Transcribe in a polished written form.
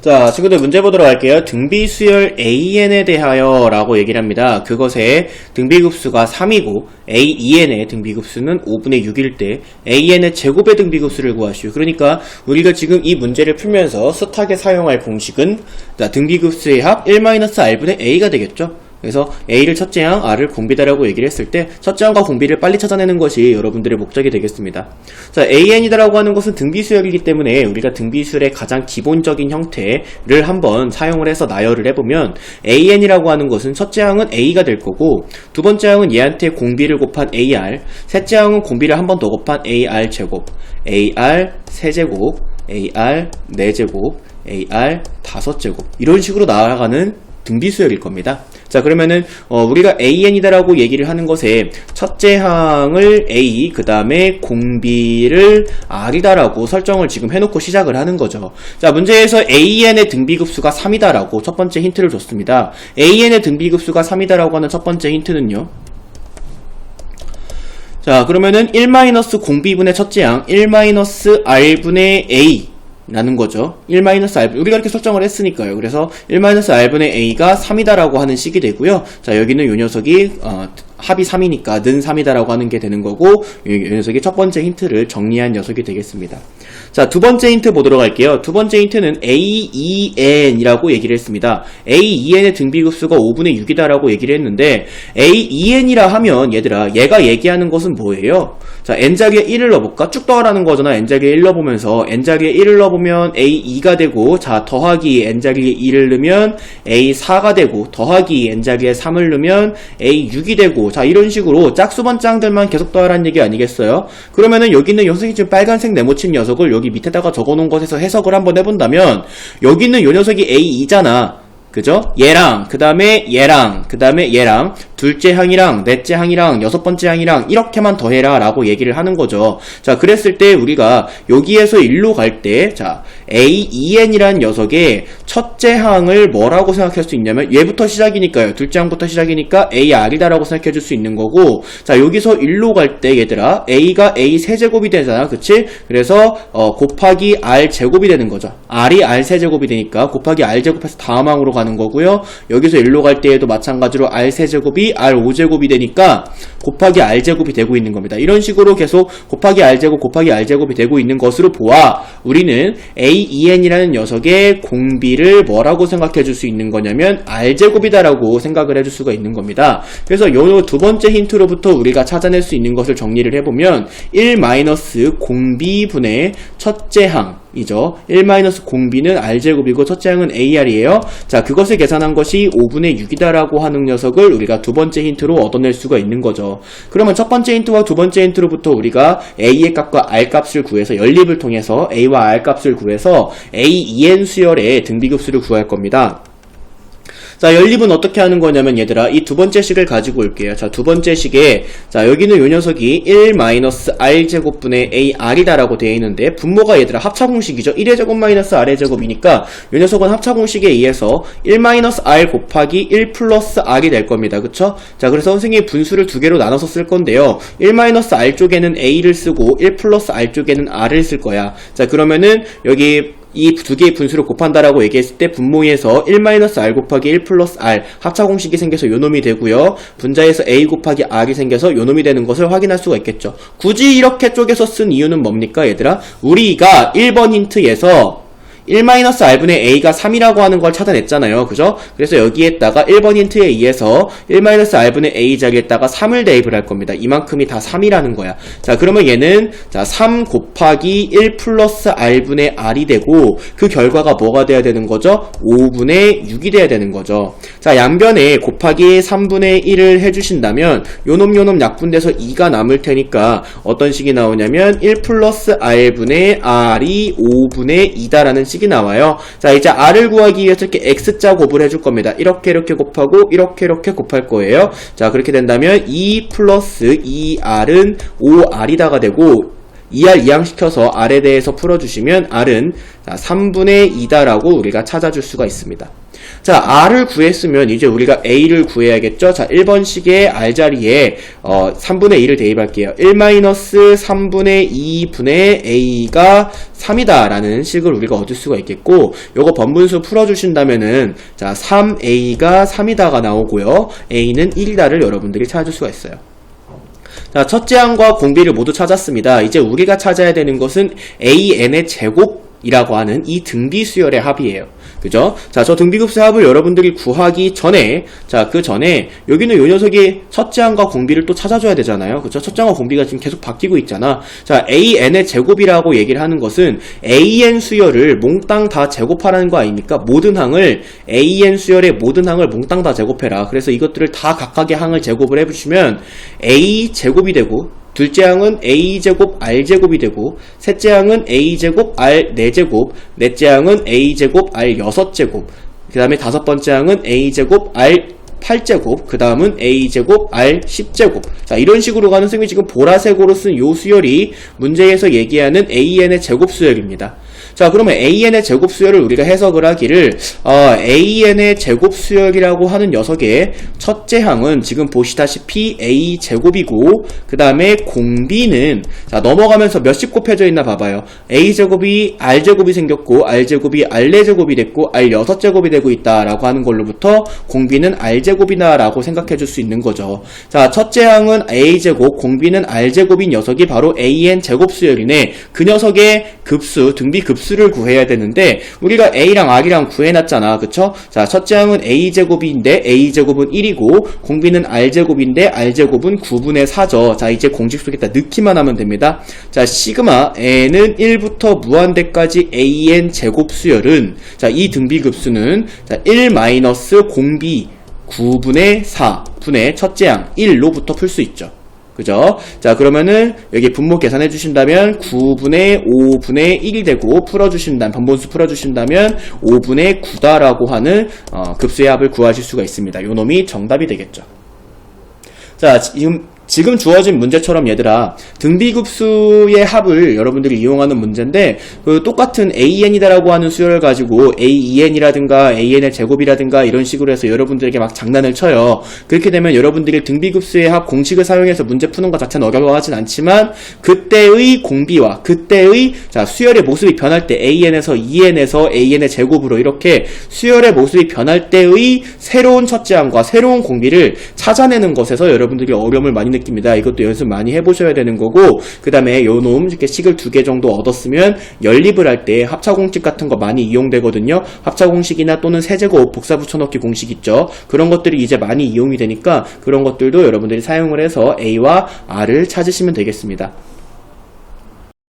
자, 친구들 문제 보도록 할게요. 등비수열 AN에 대하여 라고 얘기를 합니다. 그것의 등비급수가 3이고 AEN의 등비급수는 5분의 6일 때 AN의 제곱의 등비급수를 구하시오. 그러니까 우리가 지금 이 문제를 풀면서 스탁에 사용할 공식은 자, 등비급수의 합 1-R분의 A가 되겠죠. 그래서 A를 첫째 항, R을 공비다라고 얘기를 했을 때 첫째 항과 공비를 빨리 찾아내는 것이 여러분들의 목적이 되겠습니다. 자, AN이다라고 하는 것은 등비수열이기 때문에 우리가 등비수열의 가장 기본적인 형태를 한번 사용을 해서 나열을 해보면 AN이라고 하는 것은 첫째 항은 A가 될 거고 두 번째 항은 얘한테 공비를 곱한 AR, 셋째 항은 공비를 한 번 더 곱한 AR 제곱, AR 세제곱, AR 4제곱, AR 5제곱 이런 식으로 나아가는 등비수열일 겁니다. 자, 그러면은 우리가 AN이다라고 얘기를 하는 것에 첫째 항을 A, 그 다음에 공비를 R이다라고 설정을 지금 해놓고 시작을 하는 거죠. 자, 문제에서 AN의 등비급수가 3이다라고 첫 번째 힌트를 줬습니다. AN의 등비급수가 3이다라고 하는 첫 번째 힌트는요. 자, 그러면은 1-공비분의 첫째 항 1-R분의 A 라는 거죠. 1-R, 우리가 이렇게 설정을 했으니까요. 그래서 1-R분의 A가 3이다라고 하는 식이 되고요. 자, 여기는 요 녀석이 합이 3이니까 는 3이다라고 하는 게 되는 거고 이 녀석이 첫 번째 힌트를 정리한 녀석이 되겠습니다. 자, 두 번째 힌트 보도록 할게요. 두 번째 힌트는 AEN이라고 얘기를 했습니다. AEN의 등비급수가 5분의 6이다라고 얘기를 했는데 AEN이라 하면 얘들아 얘가 얘기하는 것은 뭐예요? 자, n자리에 1을 넣어볼까? 쭉 더하라는 거잖아. n자리에 1 넣어보면서 n자리에 1을 넣어보면 A2가 되고 자, 더하기 n자리에 2를 넣으면 A4가 되고 더하기 n자리에 3을 넣으면 A6이 되고 자, 이런 식으로 짝수번 짱들만 계속 더하라는 얘기 아니겠어요? 그러면은 여기 있는 녀석이 지금 빨간색 네모친 녀석을 여기 밑에다가 적어놓은 것에서 해석을 한번 해본다면 여기 있는 요 녀석이 A2잖아. 그죠? 얘랑 그 다음에 얘랑 그 다음에 얘랑 둘째 항이랑 넷째 항이랑 여섯 번째 항이랑 이렇게만 더해라 라고 얘기를 하는 거죠. 자, 그랬을 때 우리가 여기에서 1로 갈 때 자, AEN이라는 녀석의 첫째 항을 뭐라고 생각할 수 있냐면 얘부터 시작이니까요. 둘째 항부터 시작이니까 AR이다 라고 생각해 줄 수 있는 거고 자, 여기서 1로 갈 때 얘들아 A가 A 세제곱이 되잖아. 그치? 그래서 곱하기 R 제곱이 되는 거죠. R이 R 세제곱이 되니까 곱하기 R 제곱해서 다음 항으로 가는 거고요. 여기서 1로 갈 때에도 마찬가지로 R 세제곱이 R 5제곱이 되니까 곱하기 R 제곱이 되고 있는 겁니다. 이런 식으로 계속 곱하기 R 제곱 곱하기 R 제곱이 되고 있는 것으로 보아 우리는 AEN이라는 녀석의 공비를 뭐라고 생각해 줄 수 있는 거냐면 R 제곱이다라고 생각을 해줄 수가 있는 겁니다. 그래서 요 두 번째 힌트로부터 우리가 찾아낼 수 있는 것을 정리를 해보면 1-공비분의 첫째 항 이죠. 1-공비는 R제곱이고 첫째 항은 AR이에요. 자, 그것을 계산한 것이 5분의 6이다라고 하는 녀석을 우리가 두 번째 힌트로 얻어낼 수가 있는 거죠. 그러면 첫 번째 힌트와 두 번째 힌트로부터 우리가 A의 값과 R 값을 구해서 연립을 통해서 A와 R 값을 구해서 AEN 수열의 등비급수를 구할 겁니다. 자, 연립은 어떻게 하는 거냐면 얘들아 이 두 번째 식을 가지고 올게요. 자, 두 번째 식에 자, 여기는 요 녀석이 1-R제곱분의 AR이다라고 되어 있는데 분모가 얘들아 합차공식이죠. 1의 제곱 마이너스 R의 제곱이니까 요 녀석은 합차공식에 의해서 1-R 곱하기 1 플러스 R이 될 겁니다. 그쵸? 자, 그래서 선생님이 분수를 두 개로 나눠서 쓸 건데요. 1-R 쪽에는 A를 쓰고 1 플러스 R 쪽에는 R을 쓸 거야. 자, 그러면은 여기 이 두 개의 분수를 곱한다라고 얘기했을 때 분모에서 1-R 곱하기 1 플러스 R 합차공식이 생겨서 요놈이 되고요. 분자에서 A 곱하기 R이 생겨서 요놈이 되는 것을 확인할 수가 있겠죠. 굳이 이렇게 쪼개서 쓴 이유는 뭡니까 얘들아? 우리가 1번 힌트에서 1-R분의 A가 3이라고 하는 걸 찾아냈잖아요. 그죠? 그래서 여기에다가 1번 힌트에 의해서 1-R분의 A 자리에다가 3을 대입을 할 겁니다. 이만큼이 다 3이라는 거야. 자, 그러면 얘는 자, 3 곱하기 1 플러스 R분의 R이 되고 그 결과가 뭐가 돼야 되는 거죠? 5분의 6이 돼야 되는 거죠. 자, 양변에 곱하기 3분의 1을 해주신다면 요놈 약분돼서 2가 남을 테니까 어떤 식이 나오냐면 1 플러스 R분의 R이 5분의 2다라는 식이 나와요. 자, 이제 R을 구하기 위해서 이렇게 X자 곱을 해줄 겁니다. 이렇게 곱하고 이렇게 곱할 거예요. 자, 그렇게 된다면 2 플러스 2R은 5R이다가 되고 2R 이항시켜서 R에 대해서 풀어주시면 R은 3분의 2다라고 우리가 찾아줄 수가 있습니다. 자, R을 구했으면 이제 우리가 A를 구해야겠죠? 자, 1번식의 R 자리에 3분의 2를 대입할게요. 1-3분의 2분의 A가 3이다 라는 식을 우리가 얻을 수가 있겠고, 요거 번분수 풀어주신다면은 자, 3A가 3이다가 나오고요. A는 1이다를 여러분들이 찾을 수가 있어요. 자, 첫째 항과 공비를 모두 찾았습니다. 이제 우리가 찾아야 되는 것은 AN의 제곱이라고 하는 이 등비수열의 합이에요. 그죠? 자, 저 등비급수 합을 여러분들이 구하기 전에, 자, 그 전에, 여기는 요 녀석이 첫째 항과 공비를 또 찾아줘야 되잖아요. 그죠? 첫째 항과 공비가 지금 계속 바뀌고 있잖아. 자, AN의 제곱이라고 얘기를 하는 것은 AN 수열을 몽땅 다 제곱하라는 거 아닙니까? 모든 항을, AN 수열의 모든 항을 몽땅 다 제곱해라. 그래서 이것들을 다 각각의 항을 제곱을 해주시면 A 제곱이 되고, 둘째 항은 A제곱 R제곱이 되고, 셋째 항은 A제곱 R 4제곱, 넷째 항은 A제곱 R 6제곱, 그 다음에 다섯 번째 항은 A제곱 R 8제곱, 그 다음은 A제곱 R 10제곱. 자, 이런 식으로 가는 셈이 지금 보라색으로 쓴 요 수열이 문제에서 얘기하는 AN의 제곱 수열입니다. 자, 그러면 AN의 제곱 수열을 우리가 해석을 하기를 AN의 제곱 수열이라고 하는 녀석의 첫째 항은 지금 보시다시피 A 제곱이고, 그 다음에 공비는 자, 넘어가면서 몇씩 곱해져 있나 봐봐요. A 제곱이 R 제곱이 생겼고, R 제곱이 R 4제곱이 됐고, R 6제곱이 되고 있다라고 하는 걸로부터 공비는 R 제곱이다 라고 생각해 줄 수 있는 거죠. 자, 첫째 항은 A 제곱, 공비는 R 제곱인 녀석이 바로 AN 제곱 수열이네. 그 녀석의 급수, 등비 급수를 구해야 되는데 우리가 A랑 R이랑 구해놨잖아. 그쵸? 자, 첫째 항은 A제곱인데 A제곱은 1이고 공비는 R제곱인데 R제곱은 9분의 4죠. 자, 이제 공식 속에다 넣기만 하면 됩니다. 자, 시그마 N은 1부터 무한대까지 AN 제곱 수열은 자, 이 등비 급수는 자, 1 마이너스 공비 9분의 4분의 첫째 항 1로부터 풀 수 있죠. 그죠? 자, 그러면은 여기 분모 계산해 주신다면 9분의 5분의 1이 되고, 풀어주신다면, 번분수 풀어주신다면 5분의 9다라고 하는 급수의 합을 구하실 수가 있습니다. 요 놈이 정답이 되겠죠. 자, 지금 주어진 문제처럼 얘들아, 등비급수의 합을 여러분들이 이용하는 문제인데, 그 똑같은 AN이다라고 하는 수열을 가지고 AEN이라든가 AN의 제곱이라든가 이런 식으로 해서 여러분들에게 막 장난을 쳐요. 그렇게 되면 여러분들이 등비급수의 합 공식을 사용해서 문제 푸는 것 자체는 어려워하진 않지만, 그때의 공비와 그때의 자, 수열의 모습이 변할 때 AN에서 EN에서 AN의 제곱으로 이렇게 수열의 모습이 변할 때의 새로운 첫째 항과 새로운 공비를 찾아내는 것에서 여러분들이 어려움을 많이 느낍니다. 이것도 연습 많이 해보셔야 되는 거고, 그 다음에 요놈 이렇게 식을 2개 정도 얻었으면 연립을 할 때 합차공식 같은 거 많이 이용되거든요. 합차공식이나 또는 세제곱 복사 붙여넣기 공식 있죠. 그런 것들이 이제 많이 이용이 되니까 그런 것들도 여러분들이 사용을 해서 A와 R을 찾으시면 되겠습니다.